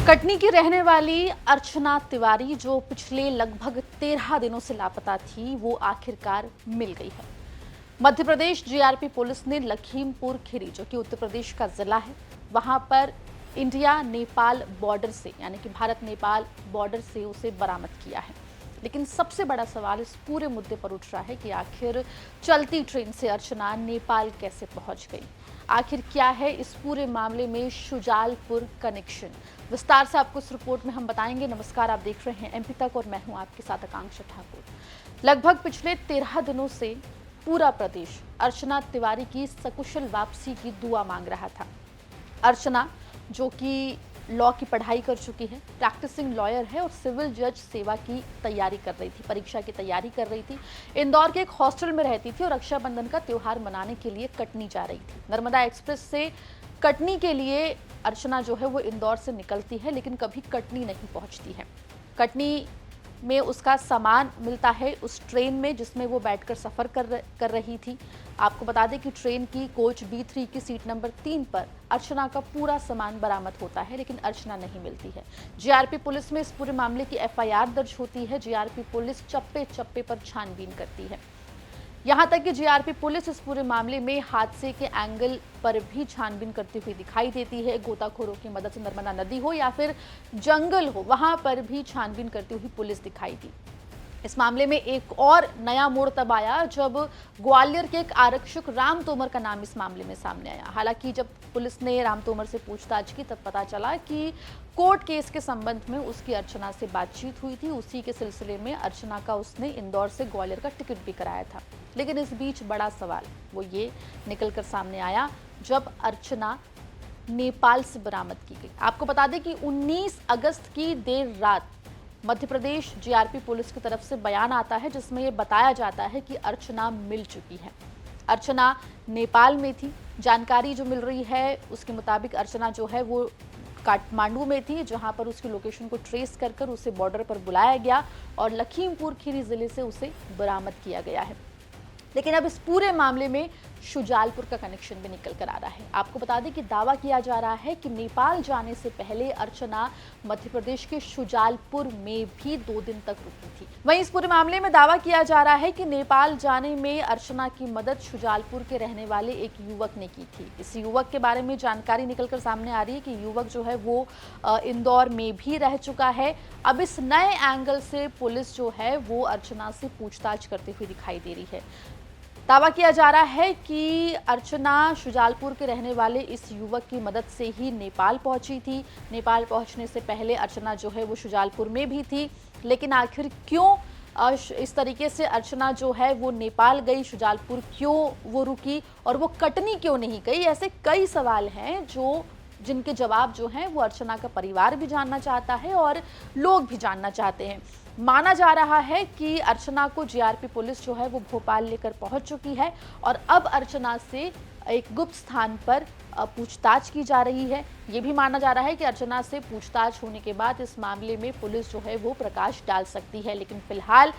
कटनी की रहने वाली अर्चना तिवारी जो पिछले लगभग 13 दिनों से लापता थी, वो आखिरकार मिल गई है। मध्य प्रदेश जीआरपी पुलिस ने लखीमपुर खीरी, जो कि उत्तर प्रदेश का जिला है, वहां पर इंडिया नेपाल बॉर्डर से, यानी कि भारत नेपाल बॉर्डर से उसे बरामद किया है। लेकिन सबसे बड़ा सवाल इस पूरे मुद्दे पर उठ रहा है कि आखिर चलती ट्रेन से अर्चना नेपाल कैसे पहुंच गई। आखिर क्या है इस पूरे मामले में शुजालपुर कनेक्शन, विस्तार से आपको इस रिपोर्ट में हम बताएंगे। नमस्कार, आप देख रहे हैं एमपी तक और मैं हूं आपके साथ आकांक्षा ठाकुर। लगभग पिछले 13 दिनों से पूरा प्रदेश अर्चना तिवारी की सकुशल वापसी की दुआ मांग रहा था। अर्चना, जो कि लॉ की पढ़ाई कर चुकी है, प्रैक्टिसिंग लॉयर है और सिविल जज सेवा की तैयारी कर रही थी, परीक्षा की तैयारी कर रही थी। इंदौर के एक हॉस्टल में रहती थी और रक्षाबंधन का त्योहार मनाने के लिए कटनी जा रही थी। नर्मदा एक्सप्रेस से कटनी के लिए अर्चना जो है वो इंदौर से निकलती है, लेकिन कभी कटनी नहीं पहुंचती है। कटनी में उसका सामान मिलता है उस ट्रेन में जिसमें वो बैठकर सफर कर रही थी। आपको बता दें कि ट्रेन की कोच B3 की सीट नंबर 3 पर अर्चना का पूरा सामान बरामद होता है, लेकिन अर्चना नहीं मिलती है। जीआरपी पुलिस में इस पूरे मामले की FIR दर्ज होती है। जीआरपी पुलिस चप्पे चप्पे पर छानबीन करती है। यहां तक कि जीआरपी पुलिस इस पूरे मामले में हादसे के एंगल पर भी छानबीन करती हुई दिखाई देती है। गोताखोरों की मदद से नर्मदा नदी हो या फिर जंगल हो, वहां पर भी छानबीन करती हुई पुलिस दिखाई दी। इस मामले में एक और नया मोड़ तब आया जब ग्वालियर के एक आरक्षक राम तोमर का नाम इस मामले में सामने आया। हालांकि जब पुलिस ने राम तोमर से पूछताछ की तब पता चला कि कोर्ट केस के संबंध में उसकी अर्चना से बातचीत हुई थी। उसी के सिलसिले में अर्चना का उसने इंदौर से ग्वालियर का टिकट भी कराया था। लेकिन इस बीच बड़ा सवाल वो ये निकलकर सामने आया जब अर्चना नेपाल से बरामद की गई। आपको बता दें कि 19 अगस्त की देर रात मध्य प्रदेश जीआरपी पुलिस की तरफ से बयान आता है जिसमें यह बताया जाता है कि अर्चना मिल चुकी है। अर्चना नेपाल में थी। जानकारी जो मिल रही है उसके मुताबिक अर्चना जो है वो काठमांडू में थी, जहां पर उसकी लोकेशन को ट्रेस कर उसे बॉर्डर पर बुलाया गया और लखीमपुर खीरी जिले से उसे बरामद किया गया है। लेकिन अब इस पूरे मामले में शुजालपुर का कनेक्शन भी निकल कर आ रहा है। आपको बता दें कि दावा किया जा रहा है कि नेपाल जाने से पहले अर्चना मध्य प्रदेश के शुजालपुर में भी 2 दिन तक रुकी थी। वहीं इस पूरे मामले में दावा किया जा रहा है कि नेपाल जाने में अर्चना की मदद शुजालपुर के रहने वाले एक युवक ने की थी। इस युवक के बारे में जानकारी निकलकर सामने आ रही है कि युवक जो है वो इंदौर में भी रह चुका है। अब इस नए एंगल से पुलिस जो है वो अर्चना से पूछताछ करते हुए दिखाई दे रही है। दावा किया जा रहा है कि अर्चना शुजालपुर के रहने वाले इस युवक की मदद से ही नेपाल पहुंची थी। नेपाल पहुंचने से पहले अर्चना जो है वो शुजालपुर में भी थी। लेकिन आखिर क्यों इस तरीके से अर्चना जो है वो नेपाल गई, शुजालपुर क्यों वो रुकी और वो कटनी क्यों नहीं गई, ऐसे कई सवाल हैं जिनके जवाब जो हैं वो अर्चना का परिवार भी जानना चाहता है और लोग भी जानना चाहते हैं। माना जा रहा है कि अर्चना को जीआरपी पुलिस जो है वो भोपाल लेकर पहुंच चुकी है और अब अर्चना से एक गुप्त स्थान पर पूछताछ की जा रही है। ये भी माना जा रहा है कि अर्चना से पूछताछ होने के बाद इस मामले में पुलिस जो है वो प्रकाश डाल सकती है। लेकिन फिलहाल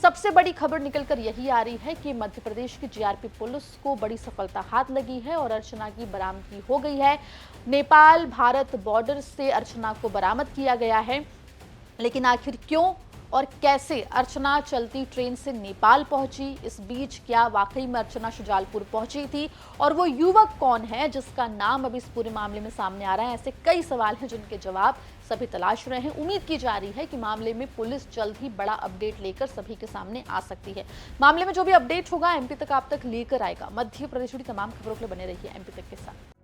सबसे बड़ी खबर निकलकर यही आ रही है कि मध्य प्रदेश की जीआरपी पुलिस को बड़ी सफलता हाथ लगी है और अर्चना की बरामदगी हो गई है। नेपाल भारत बॉर्डर से अर्चना को बरामद किया गया है। लेकिन आखिर क्यों और कैसे अर्चना चलती ट्रेन से नेपाल पहुंची, इस बीच क्या वाकई में अर्चना शुजालपुर पहुंची थी और वो युवक कौन है जिसका नाम अभी इस पूरे मामले में सामने आ रहा है, ऐसे कई सवाल हैं जिनके जवाब सभी तलाश रहे हैं। उम्मीद की जा रही है कि मामले में पुलिस जल्द ही बड़ा अपडेट लेकर सभी के सामने आ सकती है। मामले में जो भी अपडेट होगा एमपी तक आप तक लेकर आएगा। मध्य प्रदेश की तमाम खबरों के लिए बने रहिए एमपी तक के साथ।